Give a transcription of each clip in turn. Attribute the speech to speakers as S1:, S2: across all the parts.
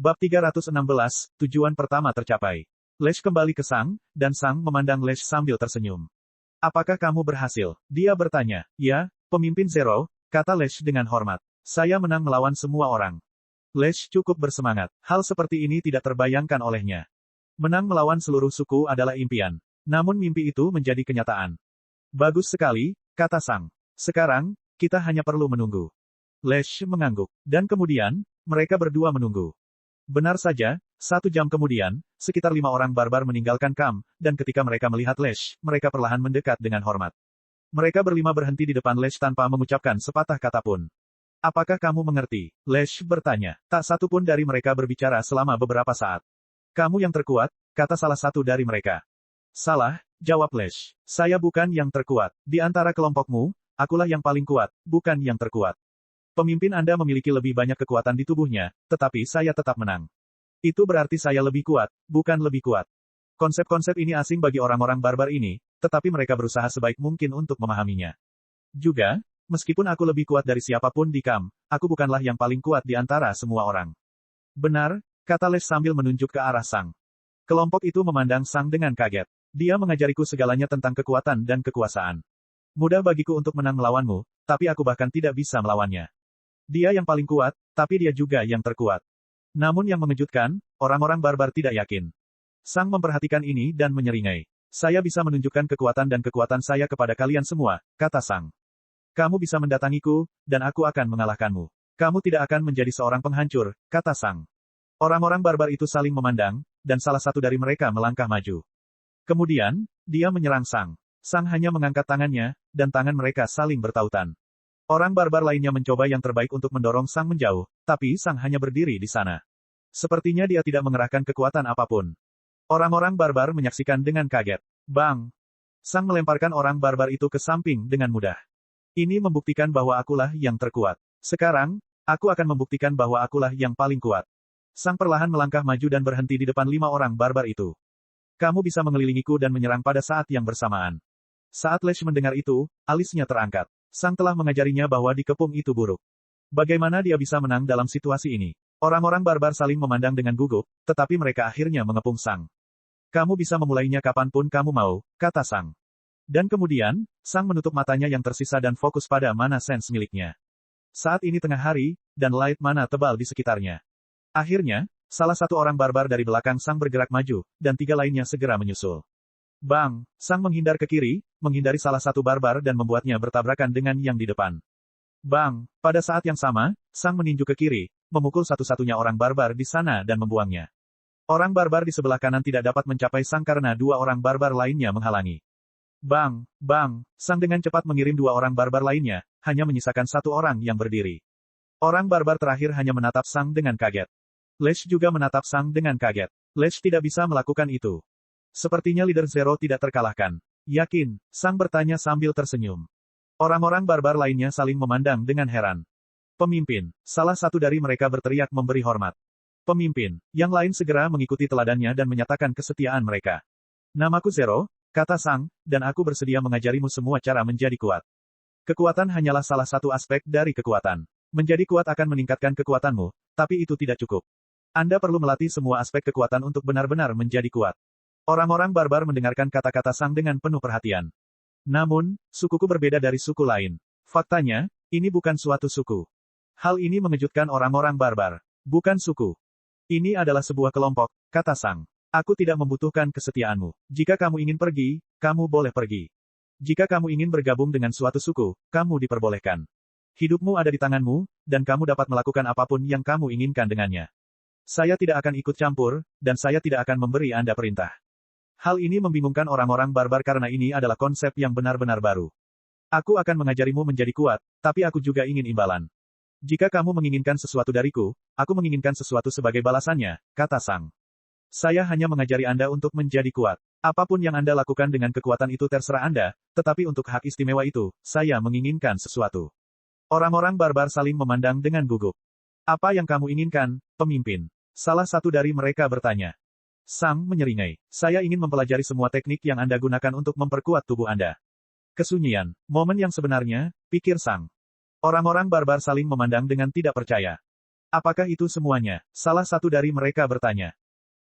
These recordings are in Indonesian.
S1: Bab 316, tujuan pertama tercapai. Lesh kembali ke Sang, dan Sang memandang Lesh sambil tersenyum. Apakah kamu berhasil? Dia bertanya. Ya, pemimpin Zero, kata Lesh dengan hormat. Saya menang melawan semua orang. Lesh cukup bersemangat. Hal seperti ini tidak terbayangkan olehnya. Menang melawan seluruh suku adalah impian. Namun mimpi itu menjadi kenyataan. Bagus sekali, kata Sang. Sekarang, kita hanya perlu menunggu. Lesh mengangguk. Dan kemudian, mereka berdua menunggu. Benar saja, 1 jam kemudian, sekitar 5 orang barbar meninggalkan kamp, dan ketika mereka melihat Lesh, mereka perlahan mendekat dengan hormat. Mereka berlima berhenti di depan Lesh tanpa mengucapkan sepatah kata pun. Apakah kamu mengerti? Lesh bertanya. Tak satu pun dari mereka berbicara selama beberapa saat. Kamu yang terkuat, kata salah satu dari mereka. Salah, jawab Lesh. Saya bukan yang terkuat. Di antara kelompokmu, akulah yang paling kuat, bukan yang terkuat. Pemimpin Anda memiliki lebih banyak kekuatan di tubuhnya, tetapi saya tetap menang. Itu berarti saya lebih kuat, bukan lebih kuat. Konsep-konsep ini asing bagi orang-orang barbar ini, tetapi mereka berusaha sebaik mungkin untuk memahaminya. Juga, meskipun aku lebih kuat dari siapapun di kamp, aku bukanlah yang paling kuat di antara semua orang. Benar, kata Lesh sambil menunjuk ke arah Sang. Kelompok itu memandang Sang dengan kaget. Dia mengajariku segalanya tentang kekuatan dan kekuasaan. Mudah bagiku untuk menang melawanmu, tapi aku bahkan tidak bisa melawannya. Dia yang paling kuat, tapi dia juga yang terkuat. Namun yang mengejutkan, orang-orang barbar tidak yakin. Sang memperhatikan ini dan menyeringai. Saya bisa menunjukkan kekuatan dan kekuatan saya kepada kalian semua, kata Sang. Kamu bisa mendatangiku, dan aku akan mengalahkanmu. Kamu tidak akan menjadi seorang penghancur, kata Sang. Orang-orang barbar itu saling memandang, dan salah satu dari mereka melangkah maju. Kemudian, dia menyerang Sang. Sang hanya mengangkat tangannya, dan tangan mereka saling bertautan. Orang barbar lainnya mencoba yang terbaik untuk mendorong Sang menjauh, tapi Sang hanya berdiri di sana. Sepertinya dia tidak mengerahkan kekuatan apapun. Orang-orang barbar menyaksikan dengan kaget. Bang! Sang melemparkan orang barbar itu ke samping dengan mudah. Ini membuktikan bahwa akulah yang terkuat. Sekarang, aku akan membuktikan bahwa akulah yang paling kuat. Sang perlahan melangkah maju dan berhenti di depan 5 orang barbar itu. Kamu bisa mengelilingiku dan menyerang pada saat yang bersamaan. Saat Lesh mendengar itu, alisnya terangkat. Sang telah mengajarinya bahwa dikepung itu buruk. Bagaimana dia bisa menang dalam situasi ini? Orang-orang barbar saling memandang dengan gugup, tetapi mereka akhirnya mengepung Sang. Kamu bisa memulainya kapanpun kamu mau, kata Sang. Dan kemudian, Sang menutup matanya yang tersisa dan fokus pada mana sense miliknya. Saat ini tengah hari, dan light mana tebal di sekitarnya. Akhirnya, salah satu orang barbar dari belakang Sang bergerak maju, dan 3 lainnya segera menyusul. Bang! Sang menghindar ke kiri, menghindari salah satu barbar dan membuatnya bertabrakan dengan yang di depan. Bang! Pada saat yang sama, Sang meninju ke kiri, memukul satu-satunya orang barbar di sana dan membuangnya. Orang barbar di sebelah kanan tidak dapat mencapai Sang karena 2 orang barbar lainnya menghalangi. Bang! Bang! Sang dengan cepat mengirim 2 orang barbar lainnya, hanya menyisakan 1 orang yang berdiri. Orang barbar terakhir hanya menatap Sang dengan kaget. Lesh juga menatap Sang dengan kaget. Lesh tidak bisa melakukan itu. Sepertinya leader Zero tidak terkalahkan. Yakin? Sang bertanya sambil tersenyum. Orang-orang barbar lainnya saling memandang dengan heran. Pemimpin. Salah satu dari mereka berteriak memberi hormat. Pemimpin. Yang lain segera mengikuti teladannya dan menyatakan kesetiaan mereka. Namaku Zero, kata Sang, dan aku bersedia mengajarimu semua cara menjadi kuat. Kekuatan hanyalah salah satu aspek dari kekuatan. Menjadi kuat akan meningkatkan kekuatanmu, tapi itu tidak cukup. Anda perlu melatih semua aspek kekuatan untuk benar-benar menjadi kuat. Orang-orang barbar mendengarkan kata-kata Sang dengan penuh perhatian. Namun, sukuku berbeda dari suku lain. Faktanya, ini bukan suatu suku. Hal ini mengejutkan orang-orang barbar. Bukan suku. Ini adalah sebuah kelompok, kata Sang. Aku tidak membutuhkan kesetiaanmu. Jika kamu ingin pergi, kamu boleh pergi. Jika kamu ingin bergabung dengan suatu suku, kamu diperbolehkan. Hidupmu ada di tanganmu, dan kamu dapat melakukan apapun yang kamu inginkan dengannya. Saya tidak akan ikut campur, dan saya tidak akan memberi Anda perintah. Hal ini membingungkan orang-orang barbar karena ini adalah konsep yang benar-benar baru. Aku akan mengajarimu menjadi kuat, tapi aku juga ingin imbalan. Jika kamu menginginkan sesuatu dariku, aku menginginkan sesuatu sebagai balasannya, kata Sang. Saya hanya mengajari Anda untuk menjadi kuat. Apapun yang Anda lakukan dengan kekuatan itu terserah Anda, tetapi untuk hak istimewa itu, saya menginginkan sesuatu. Orang-orang barbar saling memandang dengan gugup. Apa yang kamu inginkan, pemimpin? Salah satu dari mereka bertanya. Sang menyeringai. Saya ingin mempelajari semua teknik yang Anda gunakan untuk memperkuat tubuh Anda. Kesunyian. Momen yang sebenarnya, pikir Sang. Orang-orang barbar saling memandang dengan tidak percaya. Apakah itu semuanya? Salah satu dari mereka bertanya.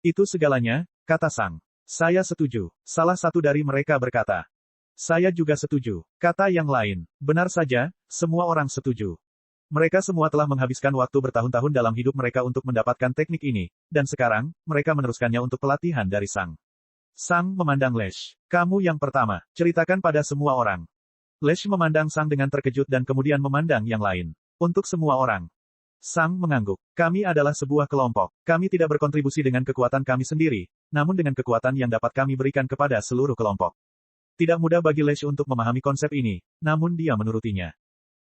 S1: Itu segalanya, kata Sang. Saya setuju. Salah satu dari mereka berkata. Saya juga setuju. Kata yang lain. Benar saja, semua orang setuju. Mereka semua telah menghabiskan waktu bertahun-tahun dalam hidup mereka untuk mendapatkan teknik ini, dan sekarang, mereka meneruskannya untuk pelatihan dari Sang. Sang memandang Lesh. Kamu yang pertama, ceritakan pada semua orang. Lesh memandang Sang dengan terkejut dan kemudian memandang yang lain. Untuk semua orang. Sang mengangguk. Kami adalah sebuah kelompok. Kami tidak berkontribusi dengan kekuatan kami sendiri, namun dengan kekuatan yang dapat kami berikan kepada seluruh kelompok. Tidak mudah bagi Lesh untuk memahami konsep ini, namun dia menurutinya.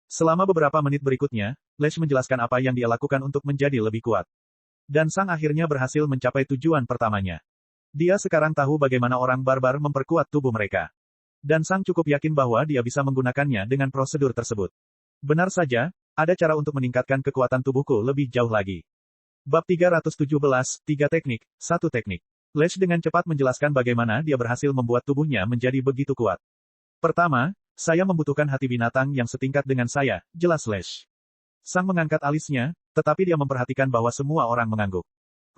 S1: Selama beberapa menit berikutnya, Lesh menjelaskan apa yang dia lakukan untuk menjadi lebih kuat. Dan Sang akhirnya berhasil mencapai tujuan pertamanya. Dia sekarang tahu bagaimana orang barbar memperkuat tubuh mereka. Dan Sang cukup yakin bahwa dia bisa menggunakannya dengan prosedur tersebut. Benar saja, ada cara untuk meningkatkan kekuatan tubuhku lebih jauh lagi. Bab 317, 3 teknik, 1 teknik. Lesh dengan cepat menjelaskan bagaimana dia berhasil membuat tubuhnya menjadi begitu kuat. Pertama, saya membutuhkan hati binatang yang setingkat dengan saya, jelas Lesh. Sang mengangkat alisnya, tetapi dia memperhatikan bahwa semua orang mengangguk.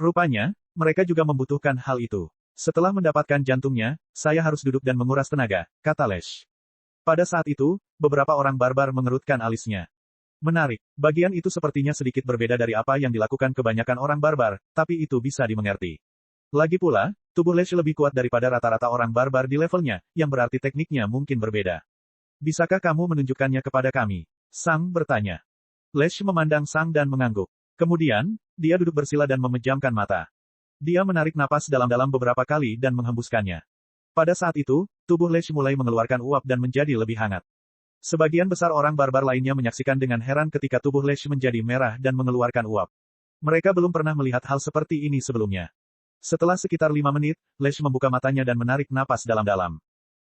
S1: Rupanya, mereka juga membutuhkan hal itu. Setelah mendapatkan jantungnya, saya harus duduk dan menguras tenaga, kata Lesh. Pada saat itu, beberapa orang barbar mengerutkan alisnya. Menarik, bagian itu sepertinya sedikit berbeda dari apa yang dilakukan kebanyakan orang barbar, tapi itu bisa dimengerti. Lagi pula, tubuh Lesh lebih kuat daripada rata-rata orang barbar di levelnya, yang berarti tekniknya mungkin berbeda. Bisakah kamu menunjukkannya kepada kami? Sang bertanya. Lesh memandang Sang dan mengangguk. Kemudian, dia duduk bersila dan memejamkan mata. Dia menarik napas dalam-dalam beberapa kali dan menghembuskannya. Pada saat itu, tubuh Lesh mulai mengeluarkan uap dan menjadi lebih hangat. Sebagian besar orang barbar lainnya menyaksikan dengan heran ketika tubuh Lesh menjadi merah dan mengeluarkan uap. Mereka belum pernah melihat hal seperti ini sebelumnya. Setelah sekitar 5 menit, Lesh membuka matanya dan menarik napas dalam-dalam.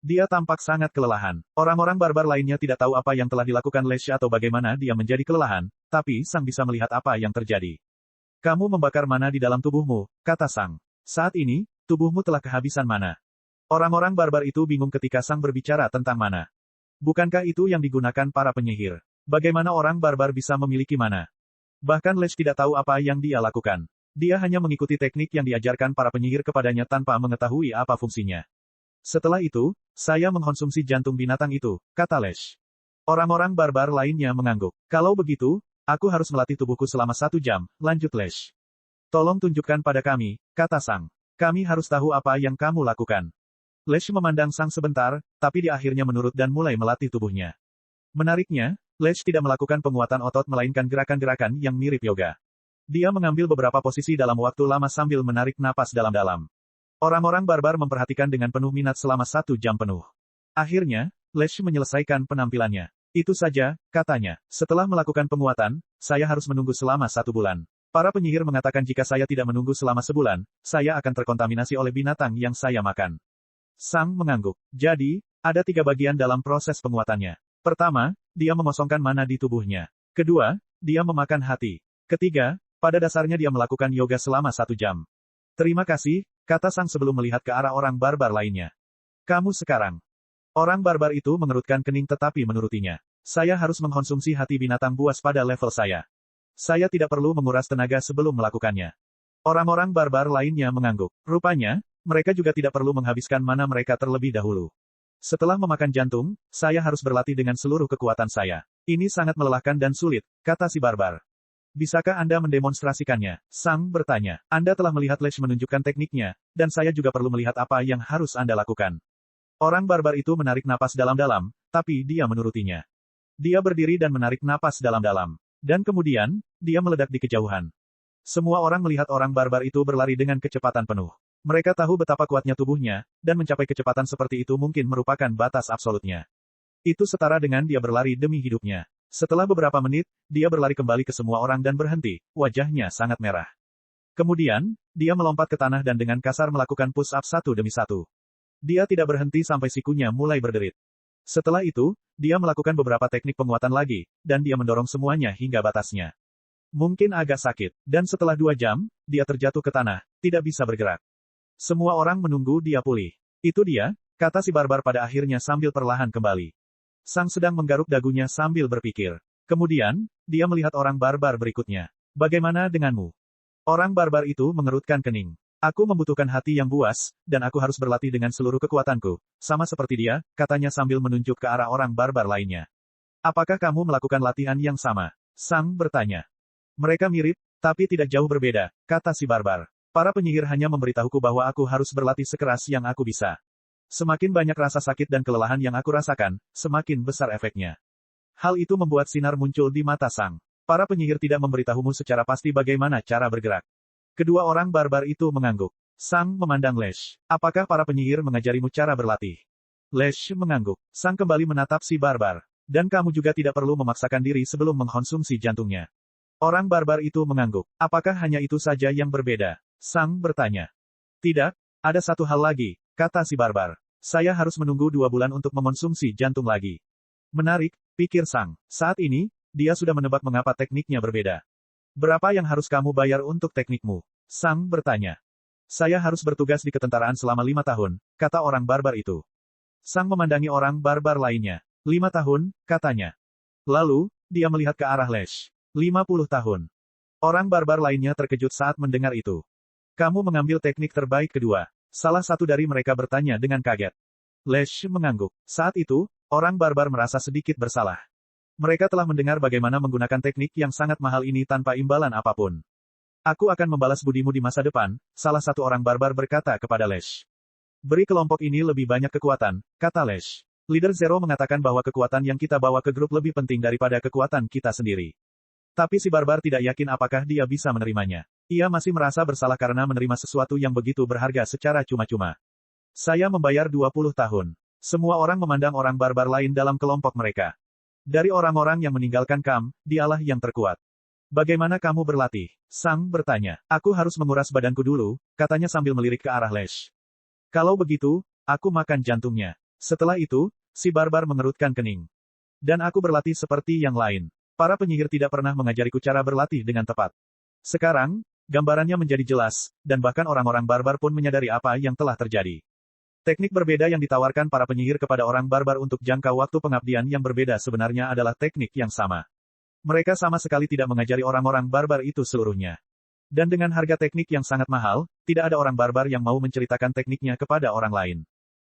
S1: Dia tampak sangat kelelahan. Orang-orang barbar lainnya tidak tahu apa yang telah dilakukan Lesh atau bagaimana dia menjadi kelelahan, tapi Sang bisa melihat apa yang terjadi. Kamu membakar mana di dalam tubuhmu, kata Sang. Saat ini, tubuhmu telah kehabisan mana. Orang-orang barbar itu bingung ketika Sang berbicara tentang mana. Bukankah itu yang digunakan para penyihir? Bagaimana orang barbar bisa memiliki mana? Bahkan Lesh tidak tahu apa yang dia lakukan. Dia hanya mengikuti teknik yang diajarkan para penyihir kepadanya tanpa mengetahui apa fungsinya. Setelah itu, saya mengkonsumsi jantung binatang itu, kata Lesh. Orang-orang barbar lainnya mengangguk. Kalau begitu, aku harus melatih tubuhku selama 1 jam, lanjut Lesh. Tolong tunjukkan pada kami, kata Sang. Kami harus tahu apa yang kamu lakukan. Lesh memandang Sang sebentar, tapi dia akhirnya menurut dan mulai melatih tubuhnya. Menariknya, Lesh tidak melakukan penguatan otot melainkan gerakan-gerakan yang mirip yoga. Dia mengambil beberapa posisi dalam waktu lama sambil menarik napas dalam-dalam. Orang-orang barbar memperhatikan dengan penuh minat selama 1 jam penuh. Akhirnya, Lesh menyelesaikan penampilannya. Itu saja, katanya. Setelah melakukan penguatan, saya harus menunggu selama 1 bulan. Para penyihir mengatakan jika saya tidak menunggu selama sebulan, saya akan terkontaminasi oleh binatang yang saya makan. Sang mengangguk. Jadi, ada 3 bagian dalam proses penguatannya. Pertama, dia mengosongkan mana di tubuhnya. Kedua, dia memakan hati. Ketiga, pada dasarnya dia melakukan yoga selama 1 jam. Terima kasih, kata Sang sebelum melihat ke arah orang barbar lainnya. Kamu sekarang. Orang barbar itu mengerutkan kening tetapi menurutinya. Saya harus mengkonsumsi hati binatang buas pada level saya. Saya tidak perlu menguras tenaga sebelum melakukannya. Orang-orang barbar lainnya mengangguk. Rupanya, mereka juga tidak perlu menghabiskan mana mereka terlebih dahulu. Setelah memakan jantung, saya harus berlatih dengan seluruh kekuatan saya. Ini sangat melelahkan dan sulit, kata si barbar. Bisakah Anda mendemonstrasikannya? Sang bertanya. Anda telah melihat Lesh menunjukkan tekniknya, dan saya juga perlu melihat apa yang harus Anda lakukan. Orang barbar itu menarik napas dalam-dalam, tapi dia menurutinya. Dia berdiri dan menarik napas dalam-dalam. Dan kemudian, dia meledak di kejauhan. Semua orang melihat orang barbar itu berlari dengan kecepatan penuh. Mereka tahu betapa kuatnya tubuhnya, dan mencapai kecepatan seperti itu mungkin merupakan batas absolutnya. Itu setara dengan dia berlari demi hidupnya. Setelah beberapa menit, dia berlari kembali ke semua orang dan berhenti, wajahnya sangat merah. Kemudian, dia melompat ke tanah dan dengan kasar melakukan push-up 1 demi 1. Dia tidak berhenti sampai sikunya mulai berderit. Setelah itu, dia melakukan beberapa teknik penguatan lagi, dan dia mendorong semuanya hingga batasnya. Mungkin agak sakit, dan setelah 2 jam, dia terjatuh ke tanah, tidak bisa bergerak. Semua orang menunggu dia pulih. Itu dia, kata si barbar pada akhirnya sambil perlahan kembali. Sang sedang menggaruk dagunya sambil berpikir. Kemudian, dia melihat orang barbar berikutnya. Bagaimana denganmu? Orang barbar itu mengerutkan kening. Aku membutuhkan hati yang buas, dan aku harus berlatih dengan seluruh kekuatanku, sama seperti dia, katanya sambil menunjuk ke arah orang barbar lainnya. Apakah kamu melakukan latihan yang sama? Sang bertanya. Mereka mirip, tapi tidak jauh berbeda, kata si barbar. Para penyihir hanya memberitahuku bahwa aku harus berlatih sekeras yang aku bisa. Semakin banyak rasa sakit dan kelelahan yang aku rasakan, semakin besar efeknya. Hal itu membuat sinar muncul di mata Sang. Para penyihir tidak memberitahumu secara pasti bagaimana cara bergerak. Kedua orang barbar itu mengangguk. Sang memandang Lesh. Apakah para penyihir mengajarimu cara berlatih? Lesh mengangguk. Sang kembali menatap si barbar. Dan kamu juga tidak perlu memaksakan diri sebelum mengkonsumsi jantungnya. Orang barbar itu mengangguk. Apakah hanya itu saja yang berbeda? Sang bertanya. Tidak, ada satu hal lagi, kata si barbar. Saya harus menunggu 2 bulan untuk mengonsumsi jantung lagi. Menarik, pikir Sang. Saat ini, dia sudah menebak mengapa tekniknya berbeda. Berapa yang harus kamu bayar untuk teknikmu? Sang bertanya. Saya harus bertugas di ketentaraan selama 5 tahun, kata orang barbar itu. Sang memandangi orang barbar lainnya. 5 tahun, katanya. Lalu, dia melihat ke arah Lesh. 50 tahun. Orang barbar lainnya terkejut saat mendengar itu. Kamu mengambil teknik terbaik kedua. Salah satu dari mereka bertanya dengan kaget. Lesh mengangguk. Saat itu, orang barbar merasa sedikit bersalah. Mereka telah mendengar bagaimana menggunakan teknik yang sangat mahal ini tanpa imbalan apapun. Aku akan membalas budimu di masa depan, salah satu orang barbar berkata kepada Lesh. Beri kelompok ini lebih banyak kekuatan, kata Lesh. Leader Zero mengatakan bahwa kekuatan yang kita bawa ke grup lebih penting daripada kekuatan kita sendiri. Tapi si barbar tidak yakin apakah dia bisa menerimanya. Ia masih merasa bersalah karena menerima sesuatu yang begitu berharga secara cuma-cuma. Saya membayar 20 tahun. Semua orang memandang orang barbar lain dalam kelompok mereka. Dari orang-orang yang meninggalkan Kam, dialah yang terkuat. Bagaimana kamu berlatih? Sang bertanya. Aku harus menguras badanku dulu, katanya sambil melirik ke arah Lesh. Kalau begitu, aku makan jantungnya. Setelah itu, si barbar mengerutkan kening. Dan aku berlatih seperti yang lain. Para penyihir tidak pernah mengajariku cara berlatih dengan tepat. Sekarang, gambarannya menjadi jelas, dan bahkan orang-orang barbar pun menyadari apa yang telah terjadi. Teknik berbeda yang ditawarkan para penyihir kepada orang barbar untuk jangka waktu pengabdian yang berbeda sebenarnya adalah teknik yang sama. Mereka sama sekali tidak mengajari orang-orang barbar itu seluruhnya. Dan dengan harga teknik yang sangat mahal, tidak ada orang barbar yang mau menceritakan tekniknya kepada orang lain.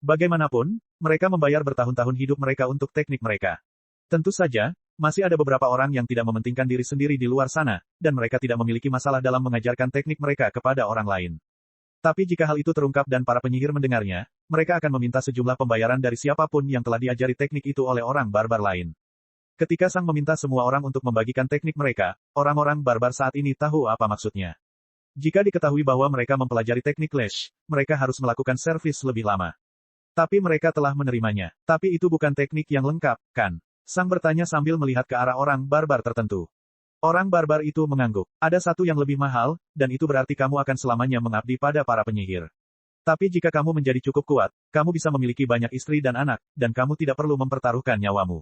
S1: Bagaimanapun, mereka membayar bertahun-tahun hidup mereka untuk teknik mereka. Tentu saja, masih ada beberapa orang yang tidak mementingkan diri sendiri di luar sana, dan mereka tidak memiliki masalah dalam mengajarkan teknik mereka kepada orang lain. Tapi jika hal itu terungkap dan para penyihir mendengarnya, mereka akan meminta sejumlah pembayaran dari siapapun yang telah diajari teknik itu oleh orang barbar lain. Ketika Sang meminta semua orang untuk membagikan teknik mereka, orang-orang barbar saat ini tahu apa maksudnya. Jika diketahui bahwa mereka mempelajari teknik Lesh, mereka harus melakukan servis lebih lama. Tapi mereka telah menerimanya. Tapi itu bukan teknik yang lengkap, kan? Sang bertanya sambil melihat ke arah orang barbar tertentu. Orang barbar itu mengangguk. Ada satu yang lebih mahal, dan itu berarti kamu akan selamanya mengabdi pada para penyihir. Tapi jika kamu menjadi cukup kuat, kamu bisa memiliki banyak istri dan anak, dan kamu tidak perlu mempertaruhkan nyawamu.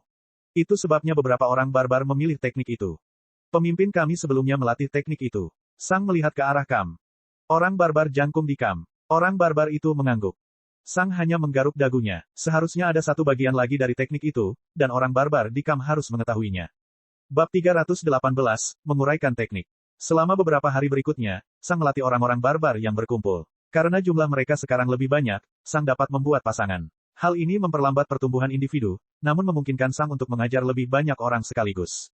S1: Itu sebabnya beberapa orang barbar memilih teknik itu. Pemimpin kami sebelumnya melatih teknik itu. Sang melihat ke arah Kam. Orang barbar jangkung di Kam. Orang barbar itu mengangguk. Sang hanya menggaruk dagunya. Seharusnya ada satu bagian lagi dari teknik itu, dan orang barbar di Kam harus mengetahuinya. Bab 318, menguraikan teknik. Selama beberapa hari berikutnya, Sang melatih orang-orang barbar yang berkumpul. Karena jumlah mereka sekarang lebih banyak, Sang dapat membuat pasangan. Hal ini memperlambat pertumbuhan individu, namun memungkinkan Sang untuk mengajar lebih banyak orang sekaligus.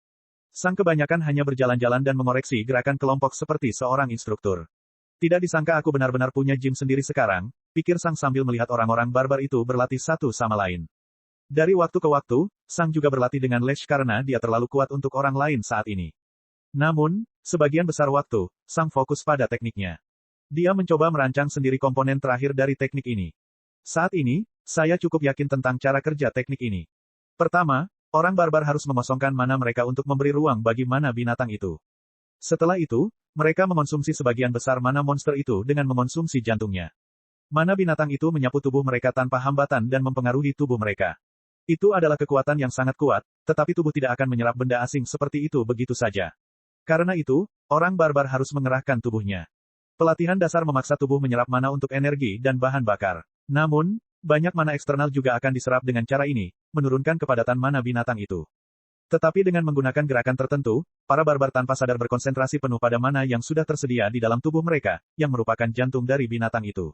S1: Sang kebanyakan hanya berjalan-jalan dan mengoreksi gerakan kelompok seperti seorang instruktur. Tidak disangka aku benar-benar punya gym sendiri sekarang, pikir Sang sambil melihat orang-orang barbar itu berlatih satu sama lain. Dari waktu ke waktu, Sang juga berlatih dengan Lesh karena dia terlalu kuat untuk orang lain saat ini. Namun, sebagian besar waktu, Sang fokus pada tekniknya. Dia mencoba merancang sendiri komponen terakhir dari teknik ini. Saat ini, saya cukup yakin tentang cara kerja teknik ini. Pertama, orang barbar harus mengosongkan mana mereka untuk memberi ruang bagi mana binatang itu. Setelah itu, mereka mengonsumsi sebagian besar mana monster itu dengan mengonsumsi jantungnya. Mana binatang itu menyapu tubuh mereka tanpa hambatan dan mempengaruhi tubuh mereka. Itu adalah kekuatan yang sangat kuat, tetapi tubuh tidak akan menyerap benda asing seperti itu begitu saja. Karena itu, orang barbar harus mengerahkan tubuhnya. Pelatihan dasar memaksa tubuh menyerap mana untuk energi dan bahan bakar. Namun, banyak mana eksternal juga akan diserap dengan cara ini, menurunkan kepadatan mana binatang itu. Tetapi dengan menggunakan gerakan tertentu, para barbar tanpa sadar berkonsentrasi penuh pada mana yang sudah tersedia di dalam tubuh mereka, yang merupakan jantung dari binatang itu.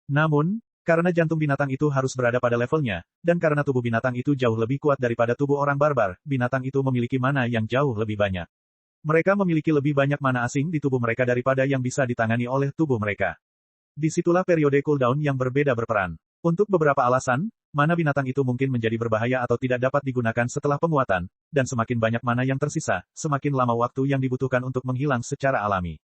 S1: Namun, karena jantung binatang itu harus berada pada levelnya, dan karena tubuh binatang itu jauh lebih kuat daripada tubuh orang barbar, binatang itu memiliki mana yang jauh lebih banyak. Mereka memiliki lebih banyak mana asing di tubuh mereka daripada yang bisa ditangani oleh tubuh mereka. Disitulah periode cooldown yang berbeda berperan. Untuk beberapa alasan, mana binatang itu mungkin menjadi berbahaya atau tidak dapat digunakan setelah penguatan, dan semakin banyak mana yang tersisa, semakin lama waktu yang dibutuhkan untuk menghilang secara alami.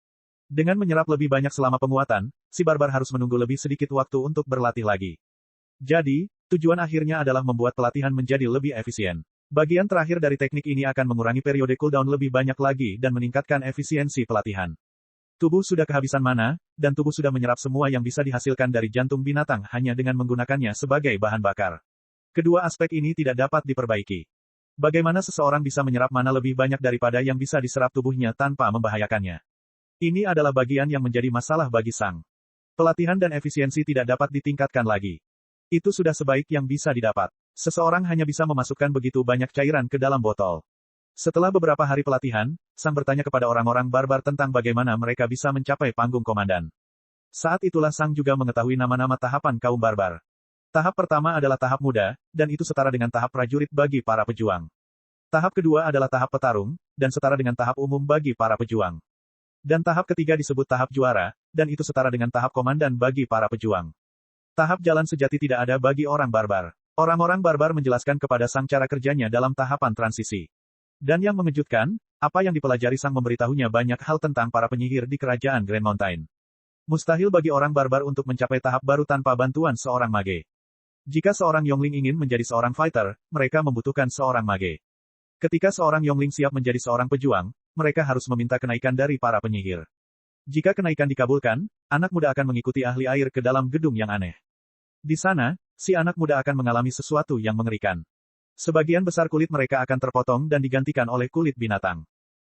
S1: Dengan menyerap lebih banyak selama penguatan, si barbar harus menunggu lebih sedikit waktu untuk berlatih lagi. Jadi, tujuan akhirnya adalah membuat pelatihan menjadi lebih efisien. Bagian terakhir dari teknik ini akan mengurangi periode cooldown lebih banyak lagi dan meningkatkan efisiensi pelatihan. Tubuh sudah kehabisan mana, dan tubuh sudah menyerap semua yang bisa dihasilkan dari jantung binatang hanya dengan menggunakannya sebagai bahan bakar. Kedua aspek ini tidak dapat diperbaiki. Bagaimana seseorang bisa menyerap mana lebih banyak daripada yang bisa diserap tubuhnya tanpa membahayakannya? Ini adalah bagian yang menjadi masalah bagi Sang. Pelatihan dan efisiensi tidak dapat ditingkatkan lagi. Itu sudah sebaik yang bisa didapat. Seseorang hanya bisa memasukkan begitu banyak cairan ke dalam botol. Setelah beberapa hari pelatihan, Sang bertanya kepada orang-orang barbar tentang bagaimana mereka bisa mencapai panggung komandan. Saat itulah Sang juga mengetahui nama-nama tahapan kaum barbar. Tahap pertama adalah tahap muda, dan itu setara dengan tahap prajurit bagi para pejuang. Tahap kedua adalah tahap petarung, dan setara dengan tahap umum bagi para pejuang. Dan tahap ketiga disebut tahap juara, dan itu setara dengan tahap komandan bagi para pejuang. Tahap jalan sejati tidak ada bagi orang barbar. Orang-orang barbar menjelaskan kepada Sang cara kerjanya dalam tahapan transisi. Dan yang mengejutkan, apa yang dipelajari Sang memberitahunya banyak hal tentang para penyihir di kerajaan Grand Mountain. Mustahil bagi orang barbar untuk mencapai tahap baru tanpa bantuan seorang mage. Jika seorang Yongling ingin menjadi seorang fighter, mereka membutuhkan seorang mage. Ketika seorang Yongling siap menjadi seorang pejuang, mereka harus meminta kenaikan dari para penyihir. Jika kenaikan dikabulkan, anak muda akan mengikuti ahli air ke dalam gedung yang aneh. Di sana, si anak muda akan mengalami sesuatu yang mengerikan. Sebagian besar kulit mereka akan terpotong dan digantikan oleh kulit binatang.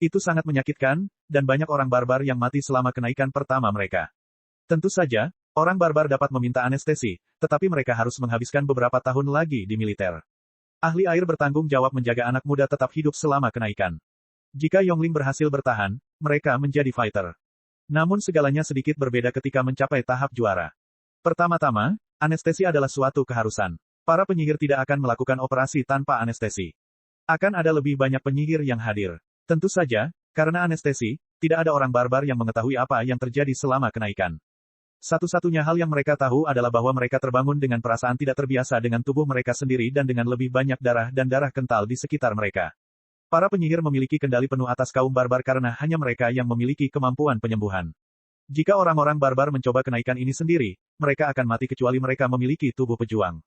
S1: Itu sangat menyakitkan, dan banyak orang barbar yang mati selama kenaikan pertama mereka. Tentu saja, orang barbar dapat meminta anestesi, tetapi mereka harus menghabiskan beberapa tahun lagi di militer. Ahli air bertanggung jawab menjaga anak muda tetap hidup selama kenaikan. Jika Yongling berhasil bertahan, mereka menjadi fighter. Namun segalanya sedikit berbeda ketika mencapai tahap juara. Pertama-tama, anestesi adalah suatu keharusan. Para penyihir tidak akan melakukan operasi tanpa anestesi. Akan ada lebih banyak penyihir yang hadir. Tentu saja, karena anestesi, tidak ada orang barbar yang mengetahui apa yang terjadi selama kenaikan. Satu-satunya hal yang mereka tahu adalah bahwa mereka terbangun dengan perasaan tidak terbiasa dengan tubuh mereka sendiri dan dengan lebih banyak darah dan darah kental di sekitar mereka. Para penyihir memiliki kendali penuh atas kaum barbar karena hanya mereka yang memiliki kemampuan penyembuhan. Jika orang-orang barbar mencoba kenaikan ini sendiri, mereka akan mati kecuali mereka memiliki tubuh pejuang.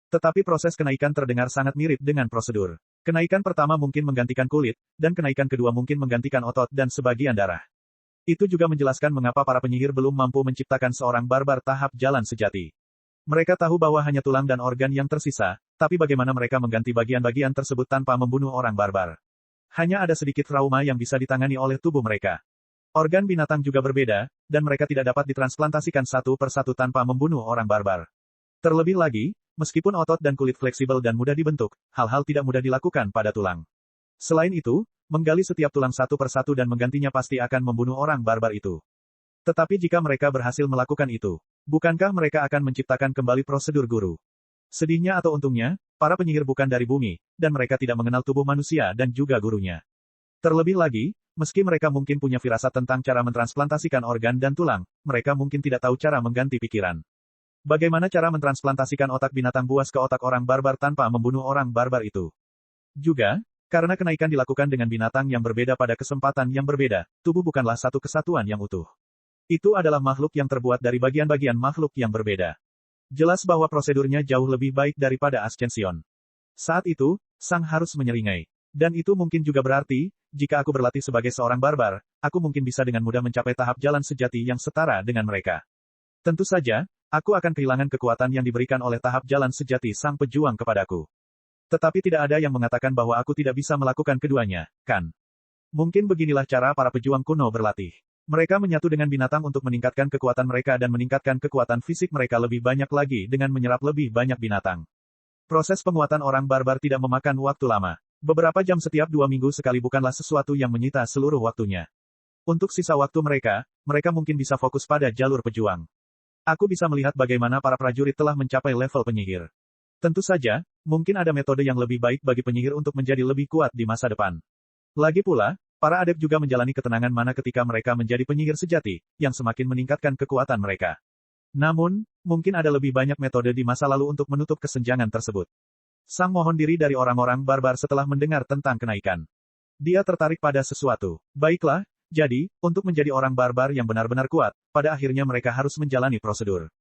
S1: Tetapi proses kenaikan terdengar sangat mirip dengan prosedur. Kenaikan pertama mungkin menggantikan kulit, dan kenaikan kedua mungkin menggantikan otot dan sebagian darah. Itu juga menjelaskan mengapa para penyihir belum mampu menciptakan seorang barbar tahap jalan sejati. Mereka tahu bahwa hanya tulang dan organ yang tersisa, tapi bagaimana mereka mengganti bagian-bagian tersebut tanpa membunuh orang barbar. Hanya ada sedikit trauma yang bisa ditangani oleh tubuh mereka. Organ binatang juga berbeda, dan mereka tidak dapat ditransplantasikan satu persatu tanpa membunuh orang barbar. Terlebih lagi, meskipun otot dan kulit fleksibel dan mudah dibentuk, hal-hal tidak mudah dilakukan pada tulang. Selain itu, menggali setiap tulang satu persatu dan menggantinya pasti akan membunuh orang barbar itu. Tetapi jika mereka berhasil melakukan itu, bukankah mereka akan menciptakan kembali prosedur guru? Sedihnya atau untungnya, para penyihir bukan dari bumi, dan mereka tidak mengenal tubuh manusia dan juga gurunya. Terlebih lagi, meski mereka mungkin punya firasat tentang cara mentransplantasikan organ dan tulang, mereka mungkin tidak tahu cara mengganti pikiran. Bagaimana cara mentransplantasikan otak binatang buas ke otak orang barbar tanpa membunuh orang barbar itu? Juga, karena kenaikan dilakukan dengan binatang yang berbeda pada kesempatan yang berbeda, tubuh bukanlah satu kesatuan yang utuh. Itu adalah makhluk yang terbuat dari bagian-bagian makhluk yang berbeda. Jelas bahwa prosedurnya jauh lebih baik daripada Ascension. Saat itu, Sang harus menyeringai. Dan itu mungkin juga berarti, jika aku berlatih sebagai seorang barbar, aku mungkin bisa dengan mudah mencapai tahap jalan sejati yang setara dengan mereka. Tentu saja, aku akan kehilangan kekuatan yang diberikan oleh tahap jalan sejati Sang Pejuang kepadaku. Tetapi tidak ada yang mengatakan bahwa aku tidak bisa melakukan keduanya, kan? Mungkin beginilah cara para pejuang kuno berlatih. Mereka menyatu dengan binatang untuk meningkatkan kekuatan mereka dan meningkatkan kekuatan fisik mereka lebih banyak lagi dengan menyerap lebih banyak binatang. Proses penguatan orang barbar tidak memakan waktu lama. Beberapa jam setiap 2 minggu sekali bukanlah sesuatu yang menyita seluruh waktunya. Untuk sisa waktu mereka mungkin bisa fokus pada jalur pejuang. Aku bisa melihat bagaimana para prajurit telah mencapai level penyihir. Tentu saja, mungkin ada metode yang lebih baik bagi penyihir untuk menjadi lebih kuat di masa depan. Lagi pula, para adept juga menjalani ketenangan mana ketika mereka menjadi penyihir sejati, yang semakin meningkatkan kekuatan mereka. Namun, mungkin ada lebih banyak metode di masa lalu untuk menutup kesenjangan tersebut. Sang mohon diri dari orang-orang barbar setelah mendengar tentang kenaikan. Dia tertarik pada sesuatu. Baiklah, jadi, untuk menjadi orang barbar yang benar-benar kuat, pada akhirnya mereka harus menjalani prosedur.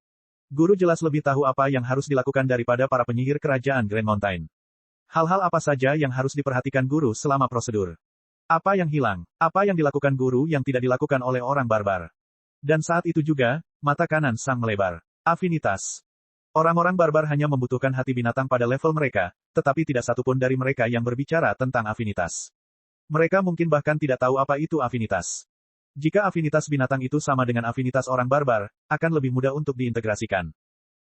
S1: Guru jelas lebih tahu apa yang harus dilakukan daripada para penyihir kerajaan Grand Mountain. Hal-hal apa saja yang harus diperhatikan guru selama prosedur? Apa yang hilang? Apa yang dilakukan guru yang tidak dilakukan oleh orang barbar? Dan saat itu juga, mata kanan Sang melebar. Afinitas. Orang-orang barbar hanya membutuhkan hati binatang pada level mereka, tetapi tidak satupun dari mereka yang berbicara tentang afinitas. Mereka mungkin bahkan tidak tahu apa itu afinitas. Jika afinitas binatang itu sama dengan afinitas orang barbar, akan lebih mudah untuk diintegrasikan.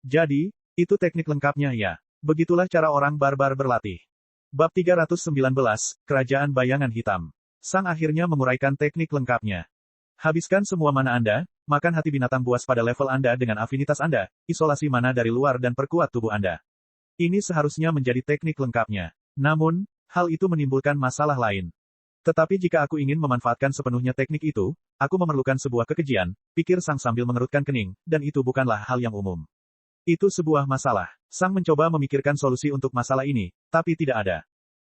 S1: Jadi, itu teknik lengkapnya ya. Begitulah cara orang barbar berlatih. Bab 319, Kerajaan Bayangan Hitam. Sang akhirnya menguraikan teknik lengkapnya. Habiskan semua mana Anda, makan hati binatang buas pada level Anda dengan afinitas Anda, isolasi mana dari luar dan perkuat tubuh Anda. Ini seharusnya menjadi teknik lengkapnya. Namun, hal itu menimbulkan masalah lain. Tetapi jika aku ingin memanfaatkan sepenuhnya teknik itu, aku memerlukan sebuah kekejian, pikir Sang sambil mengerutkan kening, dan itu bukanlah hal yang umum. Itu sebuah masalah. Sang mencoba memikirkan solusi untuk masalah ini, tapi tidak ada.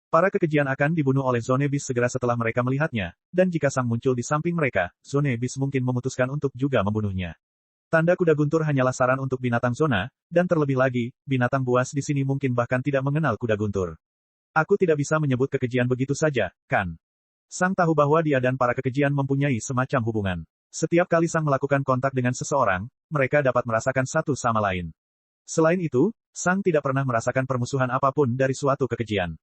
S1: Para kekejian akan dibunuh oleh Zonebis segera setelah mereka melihatnya, dan jika Sang muncul di samping mereka, Zonebis mungkin memutuskan untuk juga membunuhnya. Tanda kuda guntur hanyalah saran untuk binatang zona, dan terlebih lagi, binatang buas di sini mungkin bahkan tidak mengenal kuda guntur. Aku tidak bisa menyebut kekejian begitu saja, kan? Sang tahu bahwa dia dan para kekejian mempunyai semacam hubungan. Setiap kali Sang melakukan kontak dengan seseorang, mereka dapat merasakan satu sama lain. Selain itu, Sang tidak pernah merasakan permusuhan apapun dari suatu kekejian.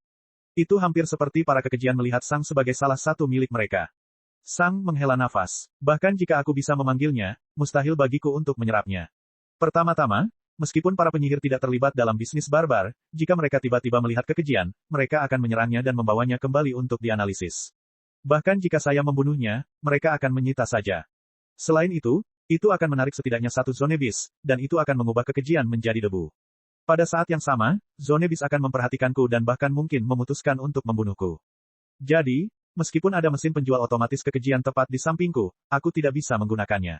S1: Itu hampir seperti para kekejian melihat Sang sebagai salah satu milik mereka. Sang menghela nafas. Bahkan jika aku bisa memanggilnya, mustahil bagiku untuk menyerapnya. Pertama-tama, meskipun para penyihir tidak terlibat dalam bisnis barbar, jika mereka tiba-tiba melihat kekejian, mereka akan menyerangnya dan membawanya kembali untuk dianalisis. Bahkan jika saya membunuhnya, mereka akan menyita saja. Selain itu akan menarik setidaknya satu Zonebis, dan itu akan mengubah kekejian menjadi debu. Pada saat yang sama, Zonebis akan memperhatikanku dan bahkan mungkin memutuskan untuk membunuhku. Jadi, meskipun ada mesin penjual otomatis kekejian tepat di sampingku, aku tidak bisa menggunakannya.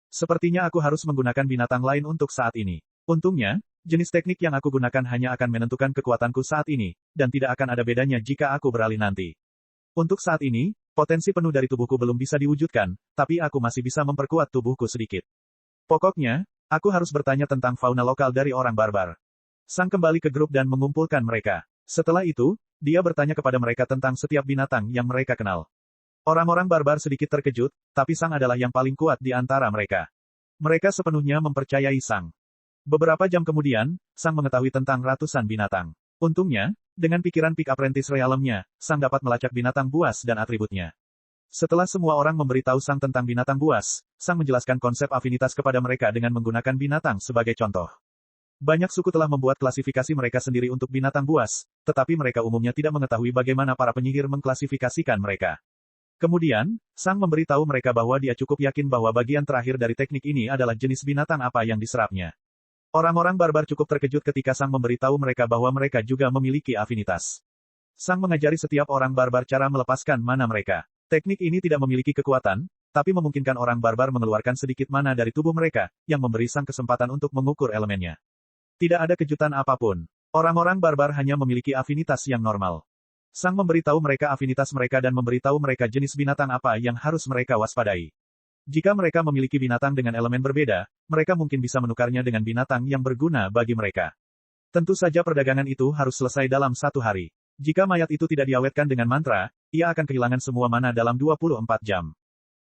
S1: Sepertinya aku harus menggunakan binatang lain untuk saat ini. Untungnya, jenis teknik yang aku gunakan hanya akan menentukan kekuatanku saat ini, dan tidak akan ada bedanya jika aku beralih nanti. Untuk saat ini, potensi penuh dari tubuhku belum bisa diwujudkan, tapi aku masih bisa memperkuat tubuhku sedikit. Pokoknya, aku harus bertanya tentang fauna lokal dari orang barbar. Sang kembali ke grup dan mengumpulkan mereka. Setelah itu, dia bertanya kepada mereka tentang setiap binatang yang mereka kenal. Orang-orang barbar sedikit terkejut, tapi Sang adalah yang paling kuat di antara mereka. Mereka sepenuhnya mempercayai Sang. Beberapa jam kemudian, Sang mengetahui tentang ratusan binatang. Untungnya, dengan pikiran Peak Apprentice Realm-nya, Sang dapat melacak binatang buas dan atributnya. Setelah semua orang memberitahu Sang tentang binatang buas, Sang menjelaskan konsep afinitas kepada mereka dengan menggunakan binatang sebagai contoh. Banyak suku telah membuat klasifikasi mereka sendiri untuk binatang buas, tetapi mereka umumnya tidak mengetahui bagaimana para penyihir mengklasifikasikan mereka. Kemudian, Sang memberitahu mereka bahwa dia cukup yakin bahwa bagian terakhir dari teknik ini adalah jenis binatang apa yang diserapnya. Orang-orang barbar cukup terkejut ketika Sang memberitahu mereka bahwa mereka juga memiliki afinitas. Sang mengajari setiap orang barbar cara melepaskan mana mereka. Teknik ini tidak memiliki kekuatan, tapi memungkinkan orang barbar mengeluarkan sedikit mana dari tubuh mereka, yang memberi Sang kesempatan untuk mengukur elemennya. Tidak ada kejutan apapun. Orang-orang barbar hanya memiliki afinitas yang normal. Sang memberitahu mereka afinitas mereka dan memberitahu mereka jenis binatang apa yang harus mereka waspadai. Jika mereka memiliki binatang dengan elemen berbeda, mereka mungkin bisa menukarnya dengan binatang yang berguna bagi mereka. Tentu saja perdagangan itu harus selesai dalam 1 hari. Jika mayat itu tidak diawetkan dengan mantra, ia akan kehilangan semua mana dalam 24 jam.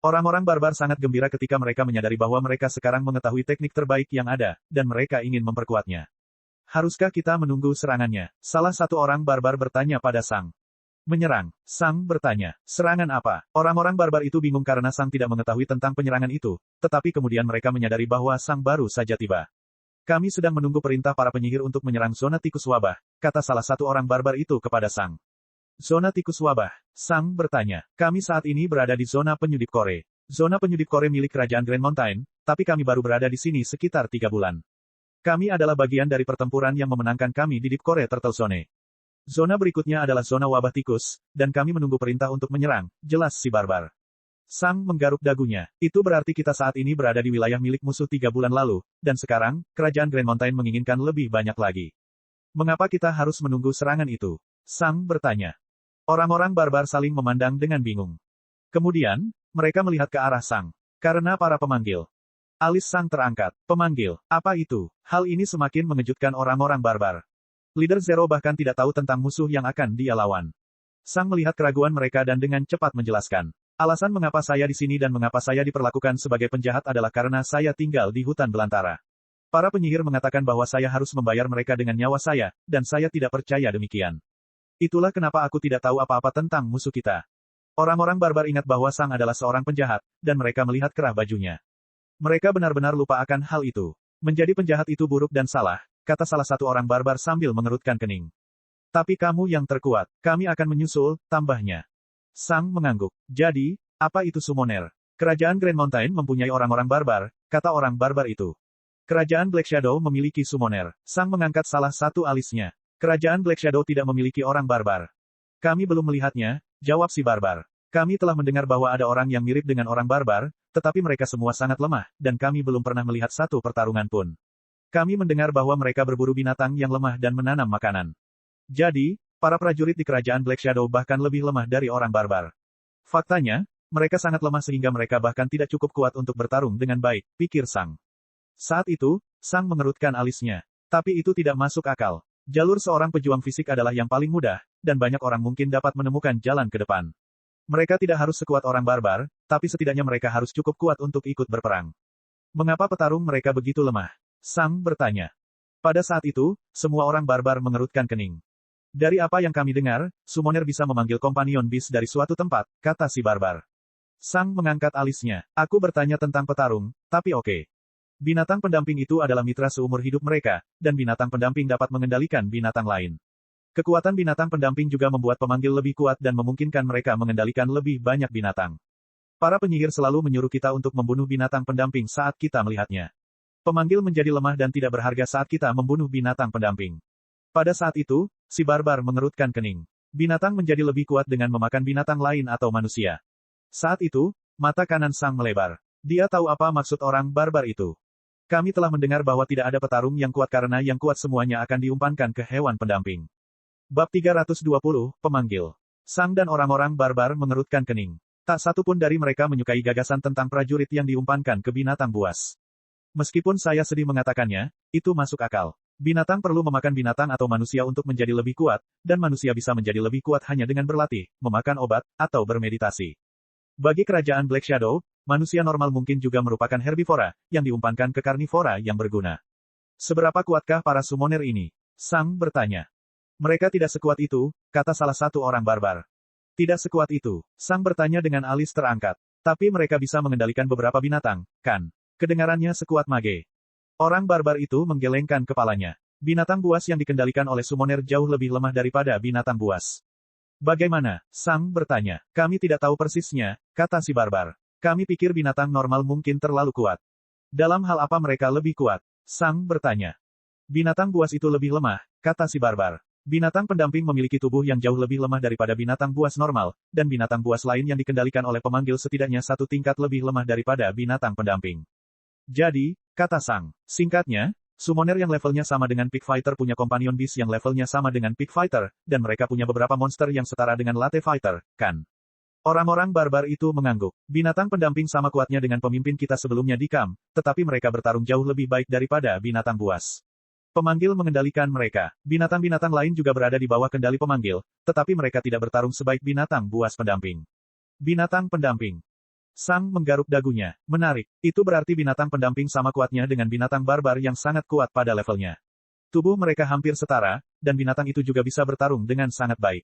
S1: Orang-orang barbar sangat gembira ketika mereka menyadari bahwa mereka sekarang mengetahui teknik terbaik yang ada, dan mereka ingin memperkuatnya. Haruskah kita menunggu serangannya? Salah satu orang barbar bertanya pada Sang. Menyerang. Sang bertanya, serangan apa? Orang-orang barbar itu bingung karena Sang tidak mengetahui tentang penyerangan itu, tetapi kemudian mereka menyadari bahwa Sang baru saja tiba. Kami sedang menunggu perintah para penyihir untuk menyerang zona tikus wabah, kata salah satu orang barbar itu kepada Sang. Zona tikus wabah. Sang bertanya. Kami saat ini berada di zona penyudip kore. Zona penyudip kore milik Kerajaan Grand Mountain, tapi kami baru berada di sini sekitar 3 bulan. Kami adalah bagian dari pertempuran yang memenangkan kami di Deep Kore Turtle Zone. Zona berikutnya adalah zona wabah tikus, dan kami menunggu perintah untuk menyerang, jelas si barbar. Sang menggaruk dagunya. Itu berarti kita saat ini berada di wilayah milik musuh 3 bulan lalu, dan sekarang, Kerajaan Grand Mountain menginginkan lebih banyak lagi. Mengapa kita harus menunggu serangan itu? Sang bertanya. Orang-orang barbar saling memandang dengan bingung. Kemudian, mereka melihat ke arah Sang. Karena para pemanggil. Alis Sang terangkat. Pemanggil. Apa itu? Hal ini semakin mengejutkan orang-orang barbar. Leader Zero bahkan tidak tahu tentang musuh yang akan dia lawan. Sang melihat keraguan mereka dan dengan cepat menjelaskan. Alasan mengapa saya di sini dan mengapa saya diperlakukan sebagai penjahat adalah karena saya tinggal di hutan belantara. Para penyihir mengatakan bahwa saya harus membayar mereka dengan nyawa saya, dan saya tidak percaya demikian. Itulah kenapa aku tidak tahu apa-apa tentang musuh kita. Orang-orang barbar ingat bahwa Sang adalah seorang penjahat, dan mereka melihat kerah bajunya. Mereka benar-benar lupa akan hal itu. Menjadi penjahat itu buruk dan salah, kata salah satu orang barbar sambil mengerutkan kening. Tapi kamu yang terkuat, kami akan menyusul, tambahnya. Sang mengangguk. Jadi, apa itu summoner? Kerajaan Grand Mountain mempunyai orang-orang barbar, kata orang barbar itu. Kerajaan Black Shadow memiliki summoner. Sang mengangkat salah satu alisnya. Kerajaan Black Shadow tidak memiliki orang barbar. Kami belum melihatnya, jawab si barbar. Kami telah mendengar bahwa ada orang yang mirip dengan orang barbar, tetapi mereka semua sangat lemah, dan kami belum pernah melihat satu pertarungan pun. Kami mendengar bahwa mereka berburu binatang yang lemah dan menanam makanan. Jadi, para prajurit di kerajaan Black Shadow bahkan lebih lemah dari orang barbar. Faktanya, mereka sangat lemah sehingga mereka bahkan tidak cukup kuat untuk bertarung dengan baik, pikir Sang. Saat itu, Sang mengerutkan alisnya. Tapi itu tidak masuk akal. Jalur seorang pejuang fisik adalah yang paling mudah, dan banyak orang mungkin dapat menemukan jalan ke depan. Mereka tidak harus sekuat orang barbar, tapi setidaknya mereka harus cukup kuat untuk ikut berperang. Mengapa petarung mereka begitu lemah? Sang bertanya. Pada saat itu, semua orang barbar mengerutkan kening. Dari apa yang kami dengar, summoner bisa memanggil kompanion bis dari suatu tempat, kata si barbar. Sang mengangkat alisnya. Aku bertanya tentang petarung, tapi oke. Binatang pendamping itu adalah mitra seumur hidup mereka, dan binatang pendamping dapat mengendalikan binatang lain. Kekuatan binatang pendamping juga membuat pemanggil lebih kuat dan memungkinkan mereka mengendalikan lebih banyak binatang. Para penyihir selalu menyuruh kita untuk membunuh binatang pendamping saat kita melihatnya. Pemanggil menjadi lemah dan tidak berharga saat kita membunuh binatang pendamping. Pada saat itu, si barbar mengerutkan kening. Binatang menjadi lebih kuat dengan memakan binatang lain atau manusia. Saat itu, mata kanan Sang melebar. Dia tahu apa maksud orang barbar itu. Kami telah mendengar bahwa tidak ada petarung yang kuat karena yang kuat semuanya akan diumpankan ke hewan pendamping. Bab 320, Pemanggil. Sang dan orang-orang barbar mengerutkan kening. Tak satu pun dari mereka menyukai gagasan tentang prajurit yang diumpankan ke binatang buas. Meskipun saya sedih mengatakannya, itu masuk akal. Binatang perlu memakan binatang atau manusia untuk menjadi lebih kuat, dan manusia bisa menjadi lebih kuat hanya dengan berlatih, memakan obat, atau bermeditasi. Bagi kerajaan Black Shadow, manusia normal mungkin juga merupakan herbivora, yang diumpankan ke karnivora yang berguna. Seberapa kuatkah para summoner ini? Sang bertanya. Mereka tidak sekuat itu, kata salah satu orang barbar. Tidak sekuat itu, Sang bertanya dengan alis terangkat. Tapi mereka bisa mengendalikan beberapa binatang, kan? Kedengarannya sekuat mage. Orang barbar itu menggelengkan kepalanya. Binatang buas yang dikendalikan oleh summoner jauh lebih lemah daripada binatang buas. Bagaimana? Sang bertanya. Kami tidak tahu persisnya, kata si barbar. Kami pikir binatang normal mungkin terlalu kuat. Dalam hal apa mereka lebih kuat? Sang bertanya. Binatang buas itu lebih lemah, kata si barbar. Binatang pendamping memiliki tubuh yang jauh lebih lemah daripada binatang buas normal, dan binatang buas lain yang dikendalikan oleh pemanggil setidaknya satu tingkat lebih lemah daripada binatang pendamping. Jadi, kata Sang, singkatnya, summoner yang levelnya sama dengan Pig Fighter punya companion beast yang levelnya sama dengan Pig Fighter, dan mereka punya beberapa monster yang setara dengan Latte Fighter, kan? Orang-orang barbar itu mengangguk. Binatang pendamping sama kuatnya dengan pemimpin kita sebelumnya di camp, tetapi mereka bertarung jauh lebih baik daripada binatang buas. Pemanggil mengendalikan mereka. Binatang-binatang lain juga berada di bawah kendali pemanggil, tetapi mereka tidak bertarung sebaik binatang buas pendamping. Binatang pendamping. Sang menggaruk dagunya. Menarik. Itu berarti binatang pendamping sama kuatnya dengan binatang barbar yang sangat kuat pada levelnya. Tubuh mereka hampir setara, dan binatang itu juga bisa bertarung dengan sangat baik.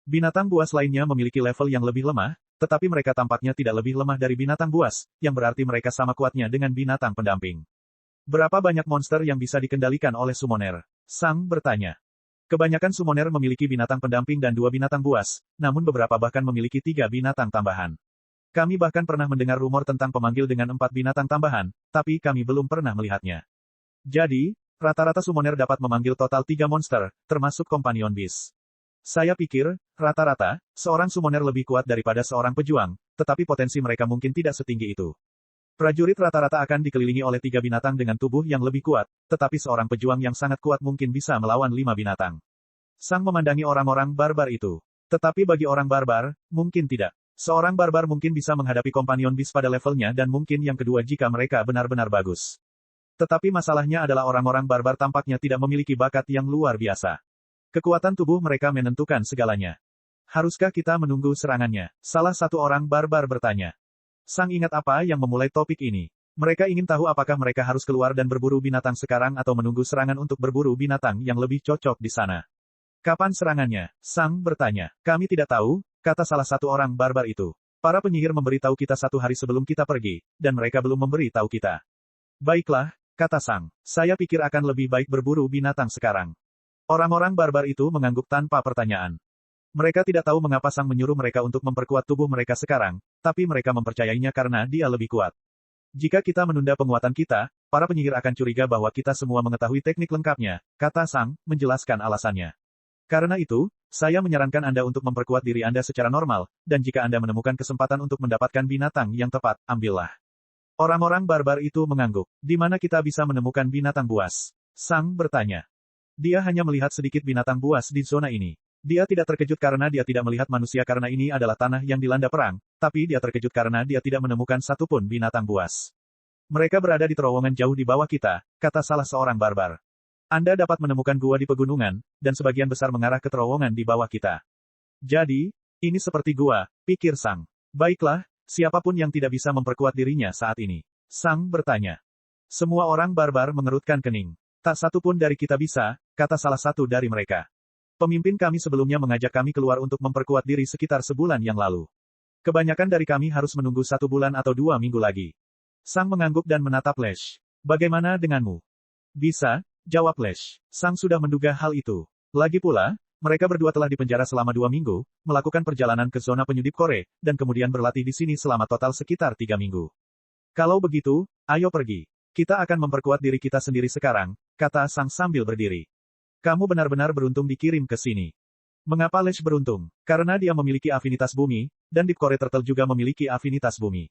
S1: Binatang buas lainnya memiliki level yang lebih lemah, tetapi mereka tampaknya tidak lebih lemah dari binatang buas, yang berarti mereka sama kuatnya dengan binatang pendamping. Berapa banyak monster yang bisa dikendalikan oleh summoner? Sang bertanya. Kebanyakan summoner memiliki binatang pendamping dan 2 binatang buas, namun beberapa bahkan memiliki 3 binatang tambahan. Kami bahkan pernah mendengar rumor tentang pemanggil dengan 4 binatang tambahan, tapi kami belum pernah melihatnya. Jadi, rata-rata summoner dapat memanggil total 3 monster, termasuk Companion Beast. Saya pikir, rata-rata, seorang summoner lebih kuat daripada seorang pejuang, tetapi potensi mereka mungkin tidak setinggi itu. Prajurit rata-rata akan dikelilingi oleh 3 binatang dengan tubuh yang lebih kuat, tetapi seorang pejuang yang sangat kuat mungkin bisa melawan 5 binatang. Sang memandangi orang-orang barbar itu. Tetapi bagi orang barbar, mungkin tidak. Seorang barbar mungkin bisa menghadapi Companion Beast pada levelnya dan mungkin yang kedua jika mereka benar-benar bagus. Tetapi masalahnya adalah orang-orang barbar tampaknya tidak memiliki bakat yang luar biasa. Kekuatan tubuh mereka menentukan segalanya. Haruskah kita menunggu serangannya? Salah satu orang barbar bertanya. Sang ingat apa yang memulai topik ini. Mereka ingin tahu apakah mereka harus keluar dan berburu binatang sekarang atau menunggu serangan untuk berburu binatang yang lebih cocok di sana. Kapan serangannya? Sang bertanya. Kami tidak tahu, kata salah satu orang barbar itu. Para penyihir memberitahu kita 1 hari sebelum kita pergi, dan mereka belum memberitahu kita. Baiklah, kata Sang. Saya pikir akan lebih baik berburu binatang sekarang. Orang-orang barbar itu mengangguk tanpa pertanyaan. Mereka tidak tahu mengapa Sang menyuruh mereka untuk memperkuat tubuh mereka sekarang, tapi mereka mempercayainya karena dia lebih kuat. Jika kita menunda penguatan kita, para penyihir akan curiga bahwa kita semua mengetahui teknik lengkapnya, kata Sang, menjelaskan alasannya. Karena itu, saya menyarankan Anda untuk memperkuat diri Anda secara normal, dan jika Anda menemukan kesempatan untuk mendapatkan binatang yang tepat, ambillah. Orang-orang barbar itu mengangguk. Di mana kita bisa menemukan binatang buas? Sang bertanya. Dia hanya melihat sedikit binatang buas di zona ini. Dia tidak terkejut karena dia tidak melihat manusia karena ini adalah tanah yang dilanda perang, tapi dia terkejut karena dia tidak menemukan satupun binatang buas. Mereka berada di terowongan jauh di bawah kita, kata salah seorang barbar. Anda dapat menemukan gua di pegunungan, dan sebagian besar mengarah ke terowongan di bawah kita. Jadi, ini seperti gua, pikir Sang. Baiklah, siapapun yang tidak bisa memperkuat dirinya saat ini. Sang bertanya. Semua orang barbar mengerutkan kening. Tak satu pun dari kita bisa, kata salah satu dari mereka. Pemimpin kami sebelumnya mengajak kami keluar untuk memperkuat diri sekitar sebulan yang lalu. Kebanyakan dari kami harus menunggu 1 bulan atau 2 minggu lagi. Sang mengangguk dan menatap Lash. Bagaimana denganmu? Bisa, jawab Lash. Sang sudah menduga hal itu. Lagi pula, mereka berdua telah dipenjara selama 2 minggu, melakukan perjalanan ke zona penyudip Kore, dan kemudian berlatih di sini selama total sekitar 3 minggu. Kalau begitu, ayo pergi. Kita akan memperkuat diri kita sendiri sekarang, kata Sang sambil berdiri. Kamu benar-benar beruntung dikirim ke sini. Mengapa Lash beruntung? Karena dia memiliki afinitas bumi, dan Deep Core Turtle juga memiliki afinitas bumi.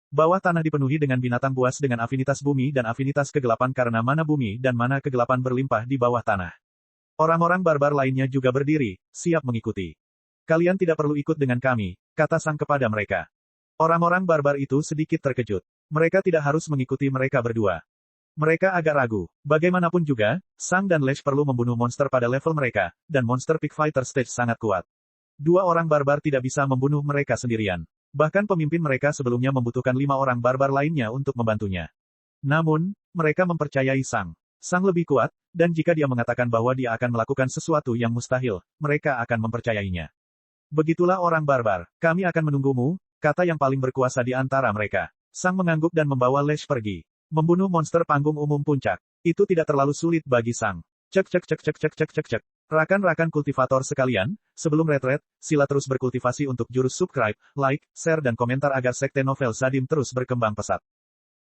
S1: Bawah tanah dipenuhi dengan binatang buas dengan afinitas bumi dan afinitas kegelapan karena mana bumi dan mana kegelapan berlimpah di bawah tanah. Orang-orang barbar lainnya juga berdiri, siap mengikuti. Kalian tidak perlu ikut dengan kami, kata Sang kepada mereka. Orang-orang barbar itu sedikit terkejut. Mereka tidak harus mengikuti mereka berdua. Mereka agak ragu. Bagaimanapun juga, Sang dan Lash perlu membunuh monster pada level mereka, dan monster Peak Fighter Stage sangat kuat. 2 orang barbar tidak bisa membunuh mereka sendirian. Bahkan pemimpin mereka sebelumnya membutuhkan 5 orang barbar lainnya untuk membantunya. Namun, mereka mempercayai Sang. Sang lebih kuat, dan jika dia mengatakan bahwa dia akan melakukan sesuatu yang mustahil, mereka akan mempercayainya. Begitulah orang barbar. Kami akan menunggumu, kata yang paling berkuasa di antara mereka. Sang mengangguk dan membawa Lash pergi. Membunuh monster panggung umum puncak. Itu tidak terlalu sulit bagi Sang. Cek cek cek cek cek cek cek cek. Rakan-rakan kultivator sekalian, sebelum retret, sila terus berkultivasi untuk jurus subscribe, like, share dan komentar agar sekte novel Zadim terus berkembang pesat.